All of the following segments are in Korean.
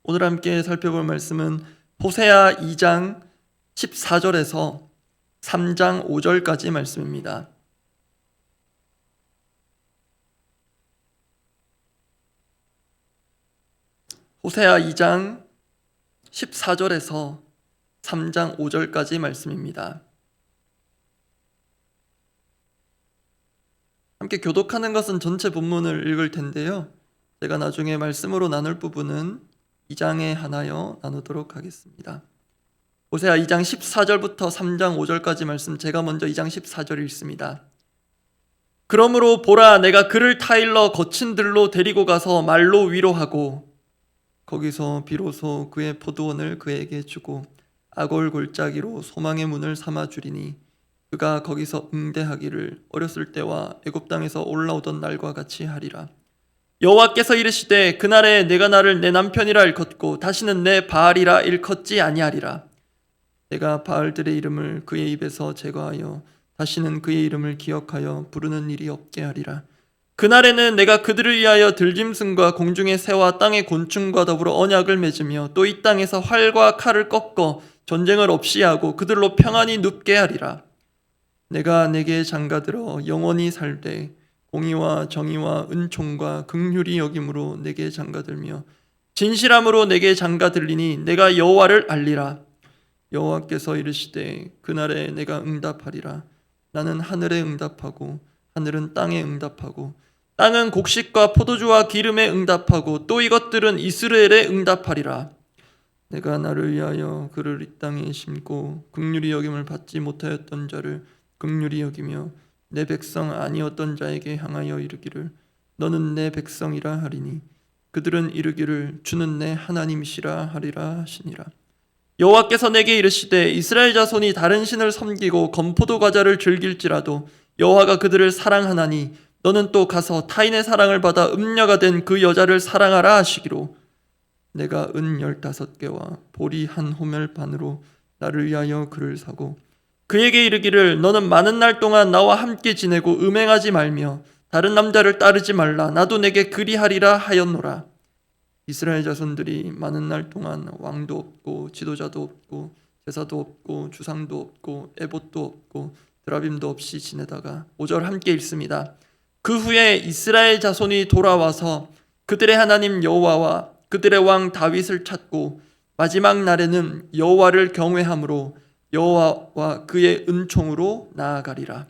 오늘 함께 살펴볼 말씀은 호세아 2장 14절에서 3장 5절까지 말씀입니다. 호세아 2장 14절에서 3장 5절까지 말씀입니다. 함께 교독하는 것은 전체 본문을 읽을 텐데요. 제가 나중에 말씀으로 나눌 부분은 2장에 하나여 나누도록 하겠습니다. 호세아 2장 14절부터 3장 5절까지 말씀, 제가 먼저 2장 14절 읽습니다. 그러므로 보라, 내가 그를 타일러 거친 들로 데리고 가서 말로 위로하고 거기서 비로소 그의 포도원을 그에게 주고 아골 골짜기로 소망의 문을 삼아 주리니 그가 거기서 응대하기를 어렸을 때와 애굽 땅에서 올라오던 날과 같이 하리라. 여호와께서 이르시되 그날에 내가 나를 내 남편이라 일컫고 다시는 내 바알이라 일컫지 아니하리라. 내가 바알들의 이름을 그의 입에서 제거하여 다시는 그의 이름을 기억하여 부르는 일이 없게 하리라. 그날에는 내가 그들을 위하여 들짐승과 공중의 새와 땅의 곤충과 더불어 언약을 맺으며 또 이 땅에서 활과 칼을 꺾어 전쟁을 없이 하고 그들로 평안히 눕게 하리라. 내가 내게 장가들어 영원히 살되 공의와 정의와 은총과 긍휼이 여김으로 내게 장가들며 진실함으로 내게 장가들리니 내가 여호와를 알리라. 여호와께서 이르시되 그날에 내가 응답하리라. 나는 하늘에 응답하고 하늘은 땅에 응답하고 땅은 곡식과 포도주와 기름에 응답하고 또 이것들은 이스라엘에 응답하리라. 내가 나를 위하여 그를 이 땅에 심고 긍휼히 여김을 받지 못하였던 자를 긍휼히 여기며 내 백성 아니었던 자에게 향하여 이르기를 너는 내 백성이라 하리니 그들은 이르기를 주는 내 하나님이시라 하리라 하시니라. 여호와께서 내게 이르시되 이스라엘 자손이 다른 신을 섬기고 건포도 과자를 즐길지라도 여호와가 그들을 사랑하나니 너는 또 가서 타인의 사랑을 받아 음녀가 된 그 여자를 사랑하라 하시기로 내가 은 15개와 보리 한 호멜 반으로 나를 위하여 그를 사고 그에게 이르기를 너는 많은 날 동안 나와 함께 지내고 음행하지 말며 다른 남자를 따르지 말라. 나도 내게 그리하리라 하였노라. 이스라엘 자손들이 많은 날 동안 왕도 없고 지도자도 없고 제사도 없고 주상도 없고 에봇도 없고 드라빔도 없이 지내다가 5절 함께 읽습니다. 그 후에 이스라엘 자손이 돌아와서 그들의 하나님 여호와와 그들의 왕 다윗을 찾고 마지막 날에는 여호와를 경외함으로 여호와와 그의 은총으로 나아가리라.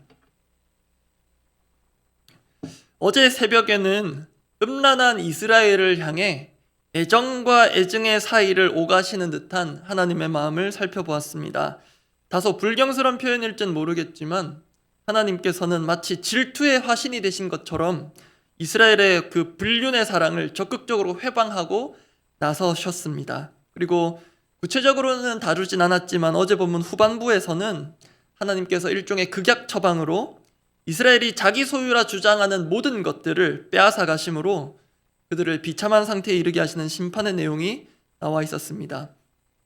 어제 새벽에는 음란한 이스라엘을 향해 애정과 애증의 사이를 오가시는 듯한 하나님의 마음을 살펴보았습니다. 다소 불경스러운 표현일진 모르겠지만 하나님께서는 마치 질투의 화신이 되신 것처럼 이스라엘의 그 불륜의 사랑을 적극적으로 회방하고 나서셨습니다. 그리고 구체적으로는 다루진 않았지만 어제 본문 후반부에서는 하나님께서 일종의 극약 처방으로 이스라엘이 자기 소유라 주장하는 모든 것들을 빼앗아 가심으로 그들을 비참한 상태에 이르게 하시는 심판의 내용이 나와 있었습니다.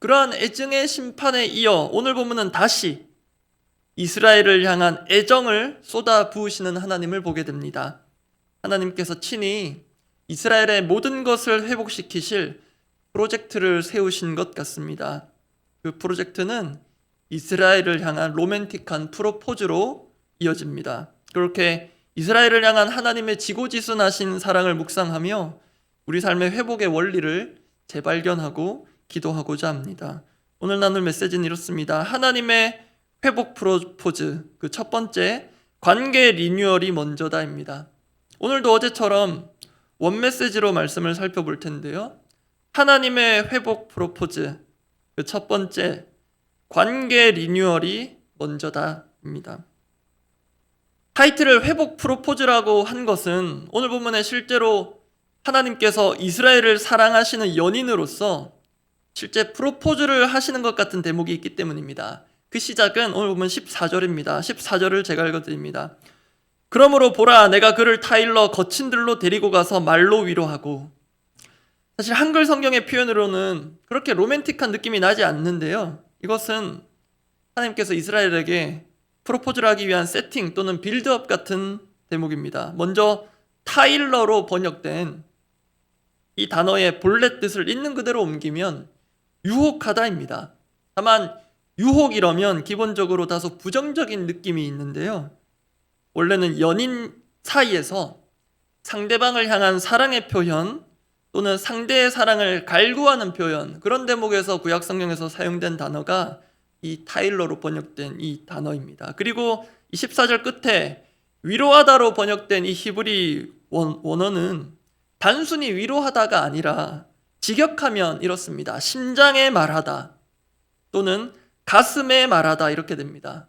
그러한 애증의 심판에 이어 오늘 본문은 다시 이스라엘을 향한 애정을 쏟아 부으시는 하나님을 보게 됩니다. 하나님께서 친히 이스라엘의 모든 것을 회복시키실 프로젝트를 세우신 것 같습니다. 그 프로젝트는 이스라엘을 향한 로맨틱한 프로포즈로 이어집니다. 그렇게 이스라엘을 향한 하나님의 지고지순하신 사랑을 묵상하며 우리 삶의 회복의 원리를 재발견하고 기도하고자 합니다. 오늘 나눌 메시지는 이렇습니다. 하나님의 회복 프로포즈, 그 첫 번째, 관계 리뉴얼이 먼저다입니다. 오늘도 어제처럼 원 메시지로 말씀을 살펴볼 텐데요. 하나님의 회복 프로포즈, 그 첫 번째, 관계 리뉴얼이 먼저다입니다. 타이틀을 회복 프로포즈라고 한 것은 오늘 본문에 실제로 하나님께서 이스라엘을 사랑하시는 연인으로서 실제 프로포즈를 하시는 것 같은 대목이 있기 때문입니다. 그 시작은 오늘 보면 14절입니다. 14절을 제가 읽어드립니다. 그러므로 보라, 내가 그를 타일러 거친 들로 데리고 가서 말로 위로하고. 사실 한글 성경의 표현으로는 그렇게 로맨틱한 느낌이 나지 않는데요. 이것은 하나님께서 이스라엘에게 프로포즈를 하기 위한 세팅 또는 빌드업 같은 대목입니다. 먼저 타일러로 번역된 이 단어의 본래 뜻을 있는 그대로 옮기면 유혹하다입니다. 다만 유혹이라면 기본적으로 다소 부정적인 느낌이 있는데요. 원래는 연인 사이에서 상대방을 향한 사랑의 표현 또는 상대의 사랑을 갈구하는 표현, 그런 대목에서 구약 성경에서 사용된 단어가 이 타일러로 번역된 이 단어입니다. 그리고 24절 끝에 위로하다로 번역된 이 히브리 원어는 단순히 위로하다가 아니라 직역하면 이렇습니다. 심장에 말하다 또는 가슴에 말하다 이렇게 됩니다.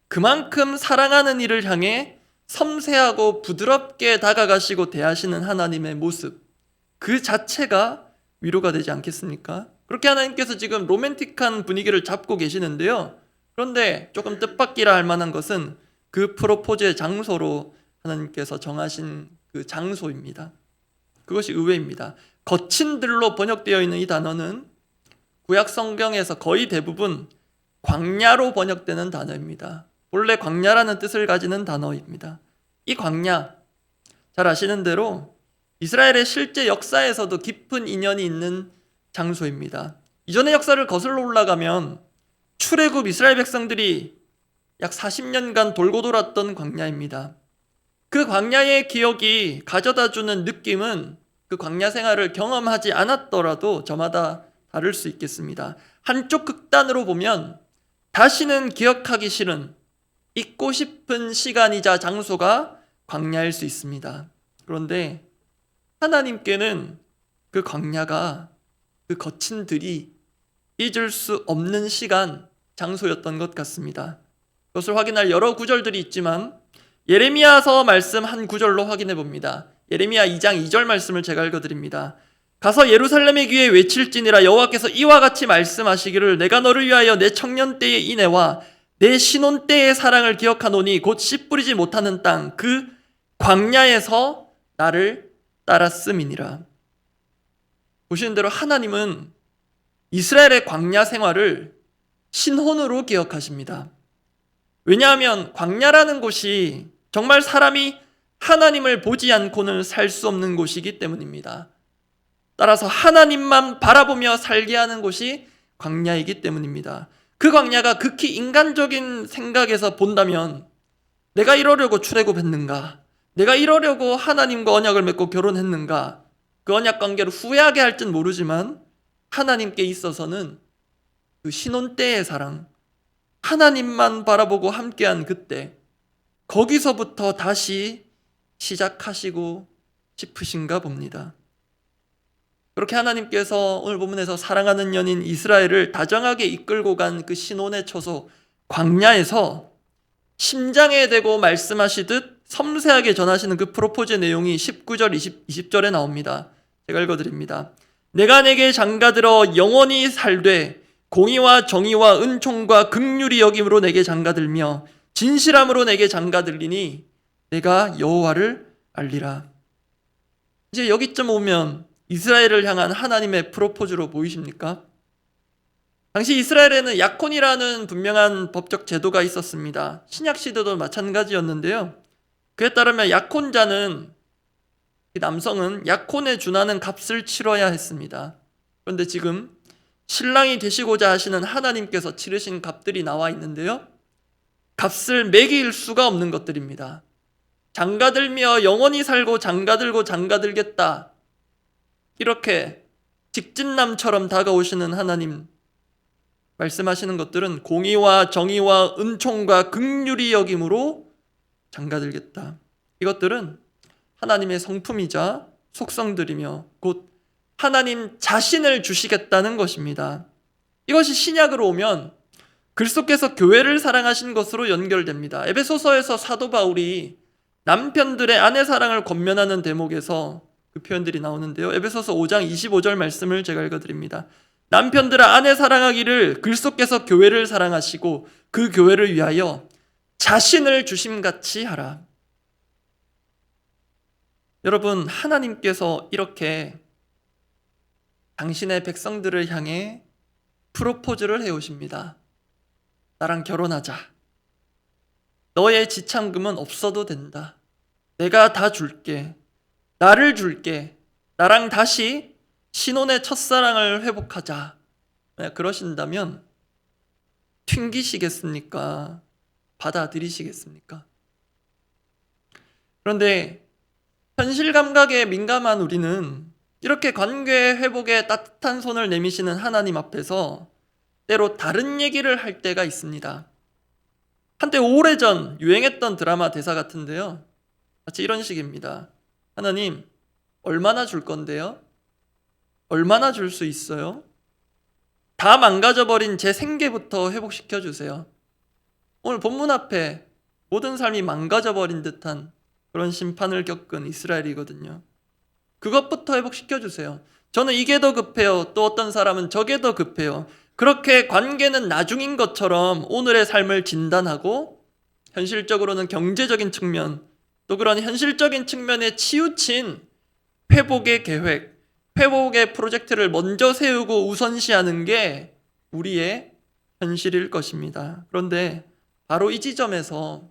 그만큼 사랑하는 이를 향해 섬세하고 부드럽게 다가가시고 대하시는 하나님의 모습, 그 자체가 위로가 되지 않겠습니까? 그렇게 하나님께서 지금 로맨틱한 분위기를 잡고 계시는데요. 그런데 조금 뜻밖이라 할 만한 것은 그 프로포즈의 장소로 하나님께서 정하신 그 장소입니다. 그것이 의외입니다. 거친들로 번역되어 있는 이 단어는 구약 성경에서 거의 대부분 광야로 번역되는 단어입니다. 본래 광야라는 뜻을 가지는 단어입니다. 이 광야, 잘 아시는 대로 이스라엘의 실제 역사에서도 깊은 인연이 있는 장소입니다. 이전의 역사를 거슬러 올라가면 출애굽 이스라엘 백성들이 약 40년간 돌고 돌았던 광야입니다. 그 광야의 기억이 가져다주는 느낌은 그 광야 생활을 경험하지 않았더라도 저마다 다를 수 있겠습니다. 한쪽 극단으로 보면 다시는 기억하기 싫은, 잊고 싶은 시간이자 장소가 광야일 수 있습니다. 그런데 하나님께는 그 광야가, 그 거친들이 잊을 수 없는 시간, 장소였던 것 같습니다. 그것을 확인할 여러 구절들이 있지만 예레미야서 말씀 한 구절로 확인해 봅니다. 예레미야 2장 2절 말씀을 제가 읽어드립니다. 가서 예루살렘의 귀에 외칠지니라 여호와께서 이와 같이 말씀하시기를 내가 너를 위하여 내 청년 때의 인애와 내 신혼 때의 사랑을 기억하노니 곧 씨 뿌리지 못하는 땅 그 광야에서 나를 따랐음이니라. 보시는 대로 하나님은 이스라엘의 광야 생활을 신혼으로 기억하십니다. 왜냐하면 광야라는 곳이 정말 사람이 하나님을 보지 않고는 살 수 없는 곳이기 때문입니다. 따라서 하나님만 바라보며 살게 하는 곳이 광야이기 때문입니다. 그 광야가 극히 인간적인 생각에서 본다면 내가 이러려고 출애굽했는가? 내가 이러려고 하나님과 언약을 맺고 결혼했는가? 그 언약 관계를 후회하게 할진 모르지만 하나님께 있어서는 그 신혼 때의 사랑, 하나님만 바라보고 함께한 그때, 거기서부터 다시 시작하시고 싶으신가 봅니다. 그렇게 하나님께서 오늘 본문에서 사랑하는 연인 이스라엘을 다정하게 이끌고 간 그 신혼의 처소 광야에서 심장에 대고 말씀하시듯 섬세하게 전하시는 그 프로포즈의 내용이 19절 20절에 나옵니다. 제가 읽어드립니다. 내가 내게 장가들어 영원히 살되 공의와 정의와 은총과 긍휼이 여김으로 내게 장가들며 진실함으로 내게 장가들리니 내가 여호와를 알리라. 이제 여기쯤 오면 이스라엘을 향한 하나님의 프로포즈로 보이십니까? 당시 이스라엘에는 약혼이라는 분명한 법적 제도가 있었습니다. 신약 시대도 마찬가지였는데요. 그에 따르면 약혼자는, 남성은 약혼에 준하는 값을 치러야 했습니다. 그런데 지금 신랑이 되시고자 하시는 하나님께서 치르신 값들이 나와 있는데요. 값을 매길 수가 없는 것들입니다. 장가들며 영원히 살고 장가들고 장가들겠다, 이렇게 직진남처럼 다가오시는 하나님 말씀하시는 것들은 공의와 정의와 은총과 긍휼이 여김으로 장가들겠다. 이것들은 하나님의 성품이자 속성들이며 곧 하나님 자신을 주시겠다는 것입니다. 이것이 신약으로 오면 글 속에서 교회를 사랑하신 것으로 연결됩니다. 에베소서에서 사도 바울이 남편들의 아내 사랑을 권면하는 대목에서 그 표현들이 나오는데요. 에베소서 5장 25절 말씀을 제가 읽어드립니다. 남편들아 아내 사랑하기를 글 속에서 교회를 사랑하시고 그 교회를 위하여 자신을 주심같이 하라. 여러분, 하나님께서 이렇게 당신의 백성들을 향해 프로포즈를 해오십니다. 나랑 결혼하자. 너의 지참금은 없어도 된다. 내가 다 줄게. 나를 줄게. 나랑 다시 신혼의 첫사랑을 회복하자, 만약 그러신다면 튕기시겠습니까? 받아들이시겠습니까? 그런데 현실 감각에 민감한 우리는 이렇게 관계 회복에 따뜻한 손을 내미시는 하나님 앞에서 때로 다른 얘기를 할 때가 있습니다. 한때 오래전 유행했던 드라마 대사 같은데요, 마치 이런 식입니다. 하나님, 얼마나 줄 건데요? 얼마나 줄 수 있어요? 다 망가져버린 제 생계부터 회복시켜 주세요. 오늘 본문 앞에 모든 삶이 망가져버린 듯한 그런 심판을 겪은 이스라엘이거든요. 그것부터 회복시켜 주세요. 저는 이게 더 급해요. 또 어떤 사람은 저게 더 급해요. 그렇게 관계는 나중인 것처럼 오늘의 삶을 진단하고 현실적으로는 경제적인 측면, 또 그런 현실적인 측면에 치우친 회복의 계획, 회복의 프로젝트를 먼저 세우고 우선시하는 게 우리의 현실일 것입니다. 그런데 바로 이 지점에서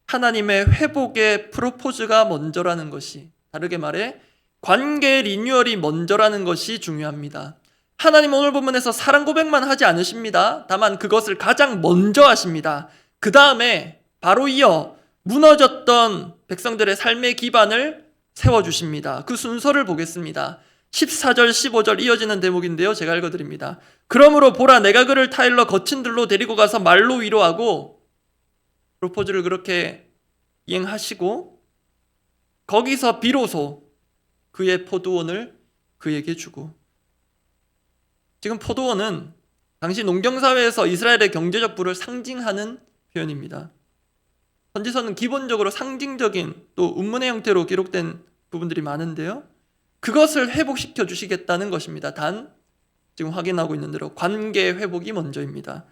하나님의 회복의 프로포즈가 먼저라는 것이, 다르게 말해 관계 리뉴얼이 먼저라는 것이 중요합니다. 하나님 오늘 본문에서 사랑 고백만 하지 않으십니다. 다만 그것을 가장 먼저 하십니다. 그 다음에 바로 이어 무너졌던 백성들의 삶의 기반을 세워주십니다. 그 순서를 보겠습니다. 14절 15절 이어지는 대목인데요, 제가 읽어드립니다. 그러므로 보라, 내가 그를 타일러 거친 들로 데리고 가서 말로 위로하고, 프로포즈를 그렇게 이행하시고 거기서 비로소 그의 포도원을 그에게 주고. 지금 포도원은 당시 농경사회에서 이스라엘의 경제적 부를 상징하는 표현입니다. 선지서는 기본적으로 상징적인 또 운문의 형태로 기록된 부분들이 많은데요, 그것을 회복시켜 주시겠다는 것입니다. 단 지금 확인하고 있는 대로 관계 회복이 먼저입니다.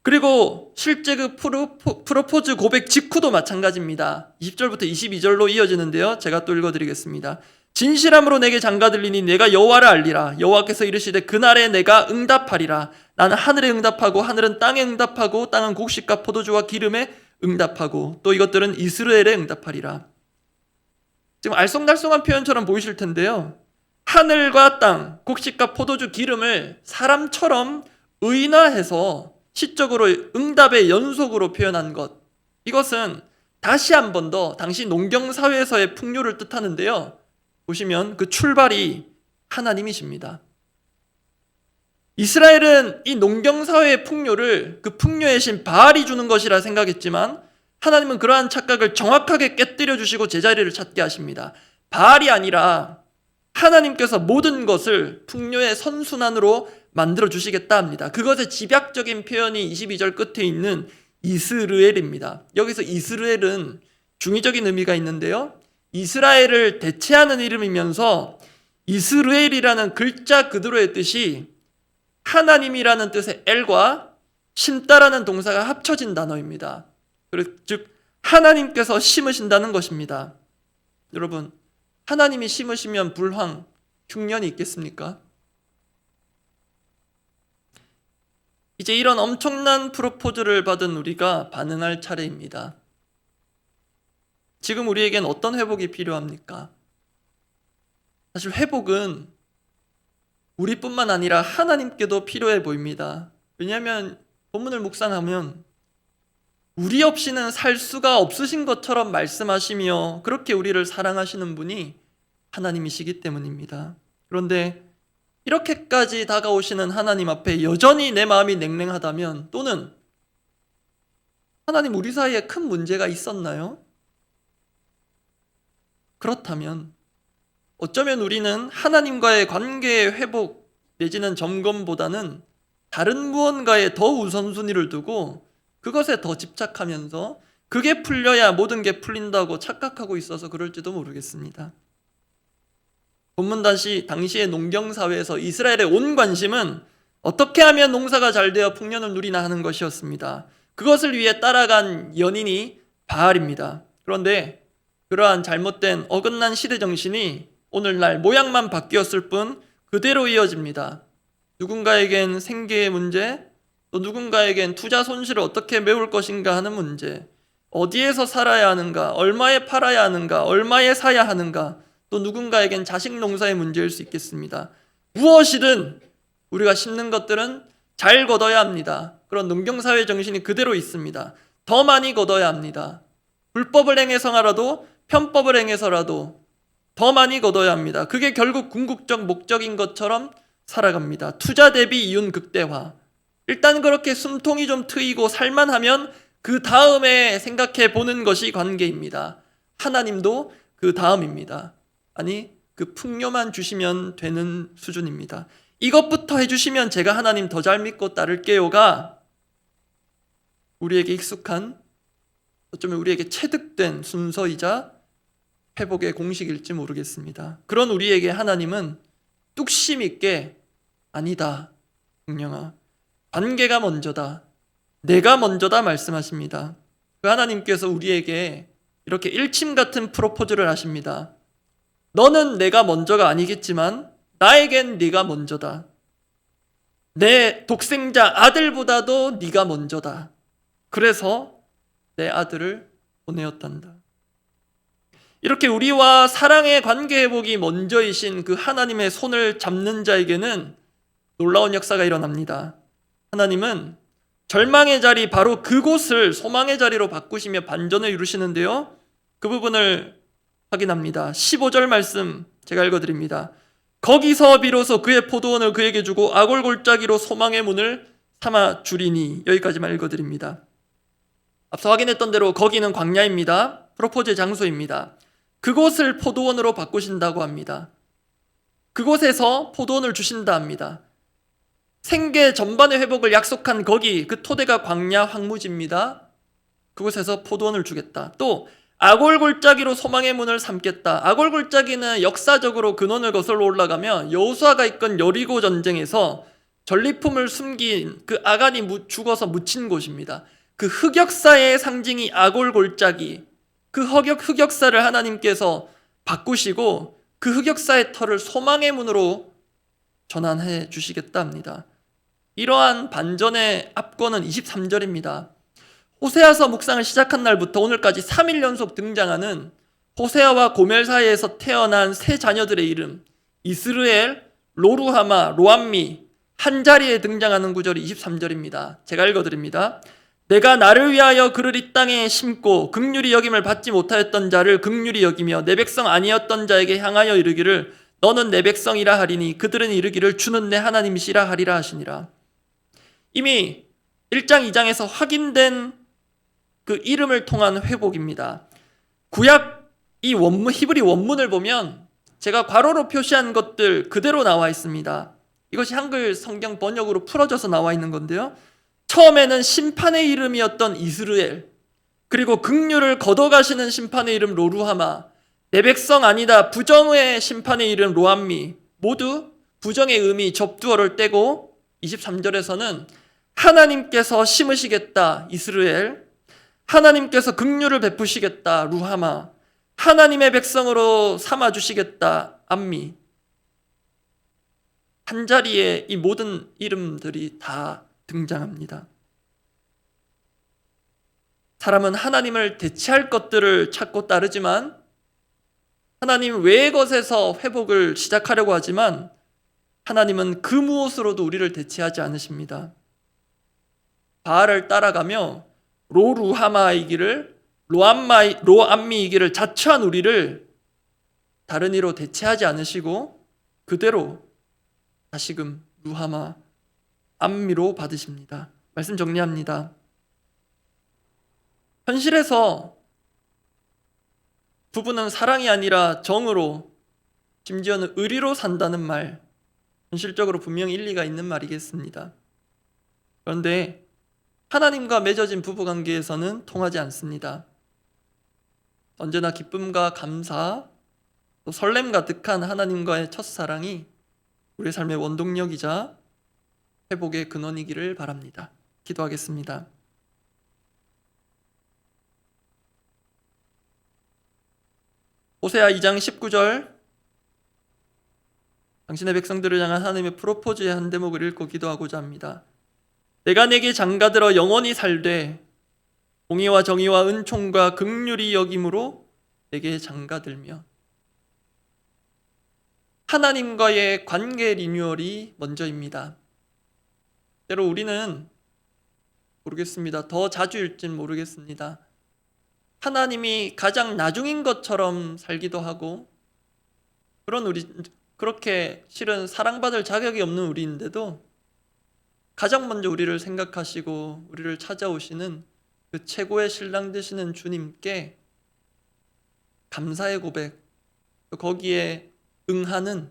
그리고 실제 그 프로포즈 고백 직후도 마찬가지입니다. 20절부터 22절로 이어지는데요, 제가 또 읽어드리겠습니다. 진실함으로 내게 장가들리니 내가 여호와를 알리라. 여호와께서 이르시되 그날에 내가 응답하리라. 나는 하늘에 응답하고 하늘은 땅에 응답하고 땅은 곡식과 포도주와 기름에 응답하고 또 이것들은 이스라엘에 응답하리라. 지금 알쏭달쏭한 표현처럼 보이실 텐데요, 하늘과 땅, 곡식과 포도주, 기름을 사람처럼 의인화해서 시적으로 응답의 연속으로 표현한 것, 이것은 다시 한 번 더 당시 농경사회에서의 풍요를 뜻하는데요, 보시면 그 출발이 하나님이십니다. 이스라엘은 이 농경사회의 풍요를 그 풍요의 신 바알이 주는 것이라 생각했지만 하나님은 그러한 착각을 정확하게 깨뜨려 주시고 제자리를 찾게 하십니다. 바알이 아니라 하나님께서 모든 것을 풍요의 선순환으로 만들어 주시겠다 합니다. 그것의 집약적인 표현이 22절 끝에 있는 이스르엘입니다. 여기서 이스르엘은 중의적인 의미가 있는데요, 이스라엘을 대체하는 이름이면서 이스르엘이라는 글자 그대로의 뜻이 하나님이라는 뜻의 엘과 심다라는 동사가 합쳐진 단어입니다. 즉 하나님께서 심으신다는 것입니다. 여러분, 하나님이 심으시면 불황, 흉년이 있겠습니까? 이제 이런 엄청난 프로포즈를 받은 우리가 반응할 차례입니다. 지금 우리에겐 어떤 회복이 필요합니까? 사실 회복은 우리뿐만 아니라 하나님께도 필요해 보입니다. 왜냐하면 본문을 묵상하면 우리 없이는 살 수가 없으신 것처럼 말씀하시며 그렇게 우리를 사랑하시는 분이 하나님이시기 때문입니다. 그런데 이렇게까지 다가오시는 하나님 앞에 여전히 내 마음이 냉랭하다면, 또는 하나님 우리 사이에 큰 문제가 있었나요? 그렇다면 어쩌면 우리는 하나님과의 관계의 회복 내지는 점검보다는 다른 무언가에 더 우선순위를 두고 그것에 더 집착하면서 그게 풀려야 모든 게 풀린다고 착각하고 있어서 그럴지도 모르겠습니다. 본문 당시의 농경사회에서 이스라엘의 온 관심은 어떻게 하면 농사가 잘 되어 풍년을 누리나 하는 것이었습니다. 그것을 위해 따라간 연인이 바알입니다. 그런데 그러한 잘못된 어긋난 시대 정신이 오늘날 모양만 바뀌었을 뿐 그대로 이어집니다. 누군가에겐 생계의 문제, 또 누군가에겐 투자 손실을 어떻게 메울 것인가 하는 문제, 어디에서 살아야 하는가, 얼마에 팔아야 하는가, 얼마에 사야 하는가, 또 누군가에겐 자식 농사의 문제일 수 있겠습니다. 무엇이든 우리가 심는 것들은 잘 거둬야 합니다. 그런 농경사회 정신이 그대로 있습니다. 더 많이 거둬야 합니다. 불법을 행해서라도 편법을 행해서라도 더 많이 거둬야 합니다. 그게 결국 궁극적 목적인 것처럼 살아갑니다. 투자 대비 이윤 극대화. 일단 그렇게 숨통이 좀 트이고 살만하면 그 다음에 생각해 보는 것이 관계입니다. 하나님도 그 다음입니다. 아니, 그 풍요만 주시면 되는 수준입니다. 이것부터 해주시면 제가 하나님 더 잘 믿고 따를게요가 우리에게 익숙한, 어쩌면 우리에게 체득된 순서이자 회복의 공식일지 모르겠습니다. 그런 우리에게 하나님은 뚝심 있게 아니다, 흥령아, 관계가 먼저다, 내가 먼저다 말씀하십니다. 그 하나님께서 우리에게 이렇게 일침 같은 프로포즈를 하십니다. 너는 내가 먼저가 아니겠지만 나에겐 네가 먼저다. 내 독생자 아들보다도 네가 먼저다. 그래서 내 아들을 보내었단다. 이렇게 우리와 사랑의 관계 회복이 먼저이신 그 하나님의 손을 잡는 자에게는 놀라운 역사가 일어납니다. 하나님은 절망의 자리, 바로 그곳을 소망의 자리로 바꾸시며 반전을 이루시는데요, 그 부분을 확인합니다. 15절 말씀 제가 읽어드립니다. 거기서 비로소 그의 포도원을 그에게 주고 아골골짜기로 소망의 문을 삼아 주리니. 여기까지만 읽어드립니다. 앞서 확인했던 대로 거기는 광야입니다. 프로포즈의 장소입니다. 그곳을 포도원으로 바꾸신다고 합니다. 그곳에서 포도원을 주신다 합니다. 생계 전반의 회복을 약속한 거기, 그 토대가 광야 황무지입니다. 그곳에서 포도원을 주겠다. 또 아골골짜기로 소망의 문을 삼겠다. 아골골짜기는 역사적으로 근원을 거슬러 올라가면 여호수아가 이끈 여리고 전쟁에서 전리품을 숨긴 그 아간이 죽어서 묻힌 곳입니다. 그 흑역사의 상징이 아골골짜기, 그 흑역사를 하나님께서 바꾸시고 그 흑역사의 터를 소망의 문으로 전환해 주시겠다 합니다. 이러한 반전의 앞권은 23절입니다. 호세아서 묵상을 시작한 날부터 오늘까지 3일 연속 등장하는 호세아와 고멜 사이에서 태어난 세 자녀들의 이름, 이스르엘, 로루하마, 로암미, 한 자리에 등장하는 구절이 23절입니다. 제가 읽어드립니다. 내가 나를 위하여 그를 이 땅에 심고 긍휼히 여김을 받지 못하였던 자를 긍휼히 여기며 내 백성 아니었던 자에게 향하여 이르기를 너는 내 백성이라 하리니 그들은 이르기를 주는 내 하나님이시라 하리라 하시니라. 이미 1장 2장에서 확인된 그 이름을 통한 회복입니다. 구약 이 원문, 히브리 원문을 보면 제가 괄호로 표시한 것들 그대로 나와 있습니다. 이것이 한글 성경 번역으로 풀어져서 나와 있는 건데요, 처음에는 심판의 이름이었던 이스라엘, 그리고 긍휼을 걷어가시는 심판의 이름 로루하마, 내 백성 아니다 부정의 심판의 이름 로암미, 모두 부정의 의미 접두어를 떼고 23절에서는 하나님께서 심으시겠다 이스라엘, 하나님께서 긍휼을 베푸시겠다 루하마, 하나님의 백성으로 삼아주시겠다 암미. 한 자리에 이 모든 이름들이 다 등장합니다. 사람은 하나님을 대체할 것들을 찾고 따르지만, 하나님 외의 것에서 회복을 시작하려고 하지만 하나님은 그 무엇으로도 우리를 대체하지 않으십니다. 바알을 따라가며 로루하마이기를 로암미이기를 자처한 우리를 다른 이로 대체하지 않으시고 그대로 다시금 루하마 암미로 받으십니다. 말씀 정리합니다. 현실에서 부부는 사랑이 아니라 정으로, 심지어는 의리로 산다는 말, 현실적으로 분명히 일리가 있는 말이겠습니다. 그런데 하나님과 맺어진 부부관계에서는 통하지 않습니다. 언제나 기쁨과 감사, 또 설렘 가득한 하나님과의 첫사랑이 우리의 삶의 원동력이자 회복의 근원이기를 바랍니다. 기도하겠습니다. 호세아 2장 19절, 당신의 백성들을 향한 하나님의 프로포즈의 한 대목을 읽고 기도하고자 합니다. 내가 내게 장가들어 영원히 살되 공의와 정의와 은총과 긍휼히 여김으로 내게 장가들며. 하나님과의 관계 리뉴얼이 먼저입니다. 때로 우리는 모르겠습니다. 더 자주일진 모르겠습니다. 하나님이 가장 나중인 것처럼 살기도 하고 그렇게 실은 사랑받을 자격이 없는 우리인데도 가장 먼저 우리를 생각하시고 우리를 찾아오시는 그 최고의 신랑 되시는 주님께 감사의 고백, 거기에 응답하는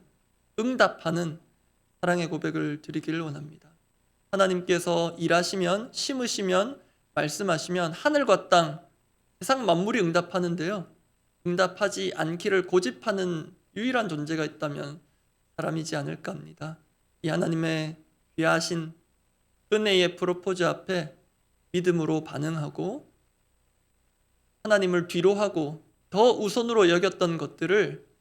사랑의 고백을 드리기를 원합니다. 하나님께서 일하시면, 심으시면, 말씀하시면 하늘과 땅, 세상 만물이 응답하는데요. 응답하지 않기를 고집하는 유일한 존재가 있다면 사람이지 않을까 합니다. 이 하나님의 귀하신 은혜의 프로포즈 앞에 믿음으로 반응하고 하나님을 뒤로 하고 더 우선으로 여겼던 것들을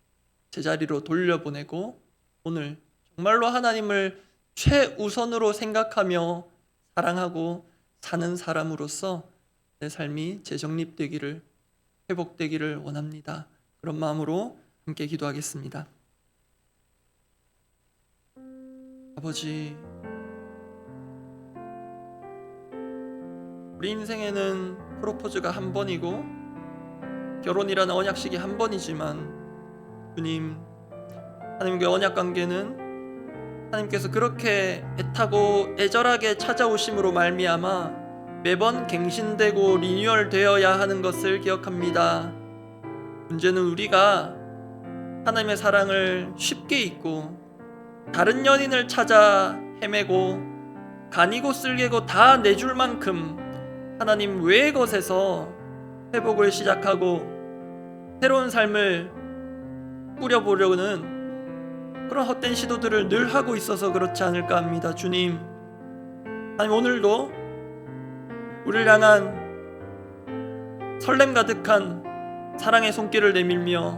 제자리로 돌려보내고 오늘 정말로 하나님을 최우선으로 생각하며 사랑하고 사는 사람으로서 내 삶이 재정립되기를, 회복되기를 원합니다. 그런 마음으로 함께 기도하겠습니다. 아버지, 우리 인생에는 프로포즈가 한 번이고 결혼이라는 언약식이 한 번이지만 주님, 하나님과의 언약 관계는 하나님께서 그렇게 애타고 애절하게 찾아오심으로 말미암아 매번 갱신되고 리뉴얼되어야 하는 것을 기억합니다. 문제는 우리가 하나님의 사랑을 쉽게 잊고 다른 연인을 찾아 헤매고 간이고 쓸개고 다 내줄 만큼 하나님 외의 것에서 회복을 시작하고 새로운 삶을 꾸려보려는 그런 헛된 시도들을 늘 하고 있어서 그렇지 않을까 합니다. 주님, 하나님 오늘도 우리를 향한 설렘 가득한 사랑의 손길을 내밀며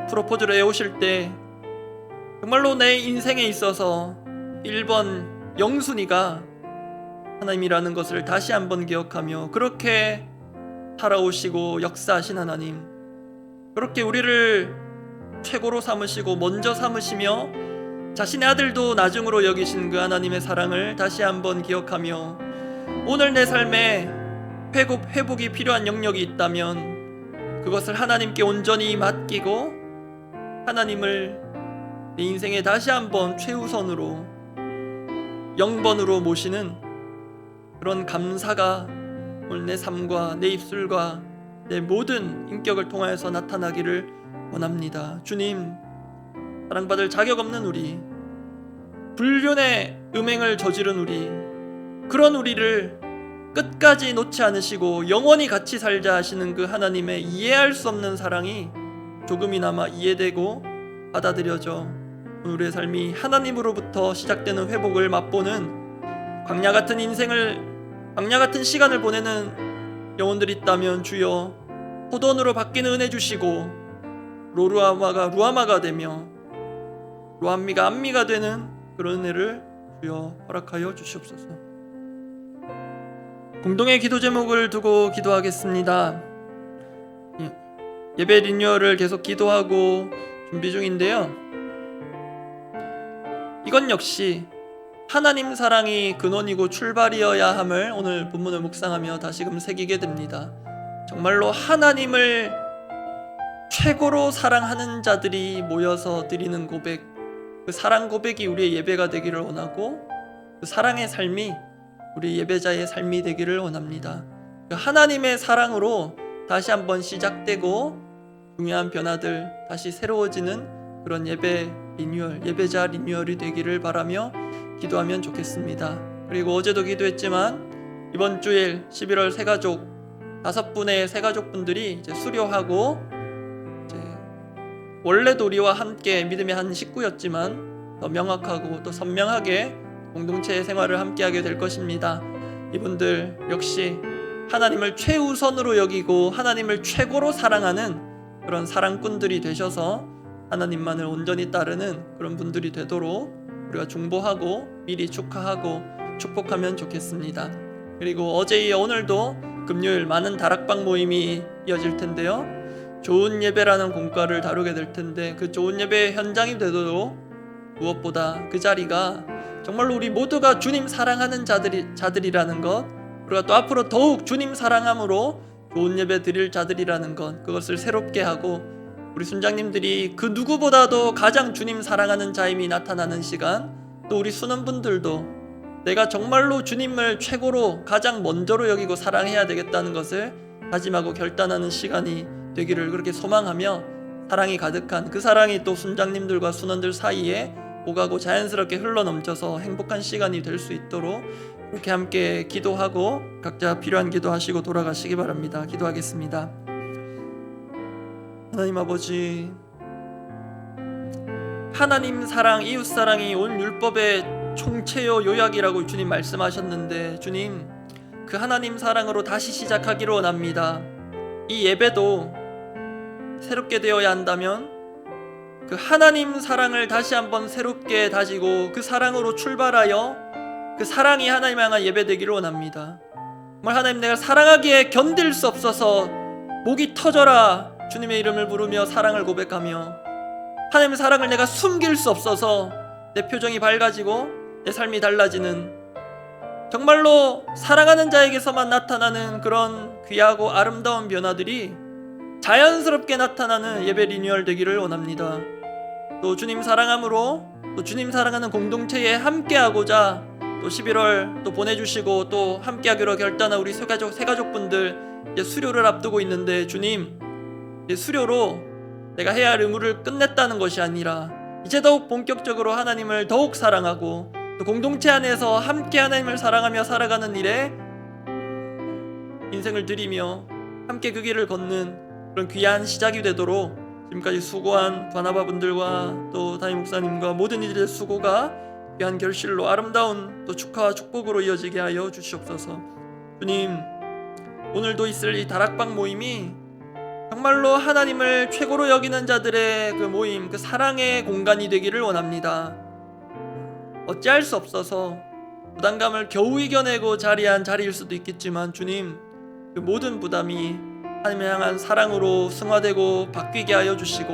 프로포즈를 해오실 때 정말로 내 인생에 있어서 1번 영순이가 하나님이라는 것을 다시 한번 기억하며 그렇게 살아오시고 역사하신 하나님, 그렇게 우리를 최고로 삼으시고 먼저 삼으시며 자신의 아들도 나중으로 여기신 그 하나님의 사랑을 다시 한번 기억하며 오늘 내 삶에 회복이 필요한 영역이 있다면 그것을 하나님께 온전히 맡기고 하나님을 내 인생에 다시 한번 최우선으로 0번으로 모시는 그런 감사가 오늘 내 삶과 내 입술과 내 모든 인격을 통하여서 나타나기를 원합니다. 주님, 사랑받을 자격 없는 우리, 불륜의 음행을 저지른 우리, 그런 우리를 끝까지 놓지 않으시고 영원히 같이 살자 하시는 그 하나님의 이해할 수 없는 사랑이 조금이나마 이해되고 받아들여져 우리의 삶이 하나님으로부터 시작되는 회복을 맛보는 광야 같은 시간을 보내는 영혼들이 있다면 주여 포도원으로 바뀌는 은혜 주시고 로루아마가 루아마가 되며 로암미가 암미가 되는 그런 은혜를 주여 허락하여 주시옵소서. 공동의 기도 제목을 두고 기도하겠습니다. 예배 리뉴얼을 계속 기도하고 준비 중인데요, 이건 역시 하나님 사랑이 근원이고 출발이어야 함을 오늘 본문을 묵상하며 다시금 새기게 됩니다. 정말로 하나님을 최고로 사랑하는 자들이 모여서 드리는 고백, 그 사랑 고백이 우리의 예배가 되기를 원하고 그 사랑의 삶이 우리 예배자의 삶이 되기를 원합니다. 그 하나님의 사랑으로 다시 한번 시작되고 중요한 변화들 다시 새로워지는 그런 예배 리뉴얼, 예배자 리뉴얼이 되기를 바라며 기도하면 좋겠습니다. 그리고 어제도 기도했지만 이번 주일 11월 새가족 5분의 새가족분들이 이제 수료하고 이제 원래도 우리와 함께 믿음의 한 식구였지만 더 명확하고 또 선명하게 공동체 생활을 함께하게 될 것입니다. 이분들 역시 하나님을 최우선으로 여기고 하나님을 최고로 사랑하는 그런 사랑꾼들이 되셔서 하나님만을 온전히 따르는 그런 분들이 되도록 우리가 중보하고 미리 축하하고 축복하면 좋겠습니다. 그리고 어제 이어 오늘도 금요일 많은 다락방 모임이 이어질 텐데요, 좋은 예배라는 공과를 다루게 될 텐데, 그 좋은 예배의 현장이 되도록 무엇보다 그 자리가 정말로 우리 모두가 주님 사랑하는 자들이라는 것, 우리가 또 앞으로 더욱 주님 사랑함으로 좋은 예배 드릴 자들이라는 것, 그것을 새롭게 하고 우리 순장님들이 그 누구보다도 가장 주님 사랑하는 자임이 나타나는 시간, 또 우리 순원분들도 내가 정말로 주님을 최고로 가장 먼저로 여기고 사랑해야 되겠다는 것을 다짐하고 결단하는 시간이 되기를 그렇게 소망하며, 사랑이 가득한 그 사랑이 또 순장님들과 순원들 사이에 오가고 자연스럽게 흘러넘쳐서 행복한 시간이 될 수 있도록 그렇게 함께 기도하고 각자 필요한 기도하시고 돌아가시기 바랍니다. 기도하겠습니다. 하나님 아버지, 하나님 사랑, 이웃 사랑이 온 율법의 총체요 요약이라고 주님 말씀하셨는데, 주님 그 하나님 사랑으로 다시 시작하기로 원합니다. 이 예배도 새롭게 되어야 한다면 그 하나님 사랑을 다시 한번 새롭게 다지고 그 사랑으로 출발하여 그 사랑이 하나님 향한 예배 되기를 원합니다. 정말 하나님, 내가 사랑하기에 견딜 수 없어서 목이 터져라 주님의 이름을 부르며 사랑을 고백하며, 하나님의 사랑을 내가 숨길 수 없어서 내 표정이 밝아지고 내 삶이 달라지는, 정말로 사랑하는 자에게서만 나타나는 그런 귀하고 아름다운 변화들이 자연스럽게 나타나는 예배 리뉴얼 되기를 원합니다. 또 주님 사랑함으로 또 주님 사랑하는 공동체에 함께하고자 또 11월 또 보내주시고 또 함께하기로 결단한 우리 새가족분들 이제 수료를 앞두고 있는데, 주님 이제 수료로 내가 해야 할 의무를 끝냈다는 것이 아니라 이제 더욱 본격적으로 하나님을 더욱 사랑하고 또 공동체 안에서 함께 하나님을 사랑하며 살아가는 일에 인생을 드리며 함께 그 길을 걷는 그런 귀한 시작이 되도록 지금까지 수고한 바나바 분들과 또 담임 목사님과 모든 이들의 수고가 귀한 결실로 아름다운 또 축하와 축복으로 이어지게 하여 주시옵소서. 주님, 오늘도 있을 이 다락방 모임이 정말로 하나님을 최고로 여기는 자들의 그 모임, 그 사랑의 공간이 되기를 원합니다. 어찌할 수 없어서 부담감을 겨우 이겨내고 자리한 자리일 수도 있겠지만, 주님 그 모든 부담이 하나님을 향한 사랑으로 승화되고 바뀌게 하여 주시고,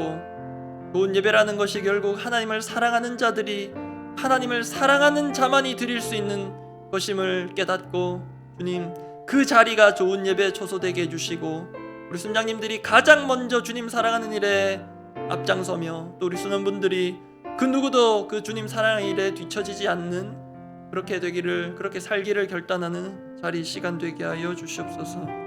좋은 예배라는 것이 결국 하나님을 사랑하는 자들이 하나님을 사랑하는 자만이 드릴 수 있는 것임을 깨닫고, 주님 그 자리가 좋은 예배 초소되게 해주시고, 우리 순장님들이 가장 먼저 주님 사랑하는 일에 앞장서며 또 우리 순원분들이 그 누구도 그 주님 사랑의 일에 뒤처지지 않는 그렇게 되기를, 그렇게 살기를 결단하는 자리 시간 되게 하여 주시옵소서.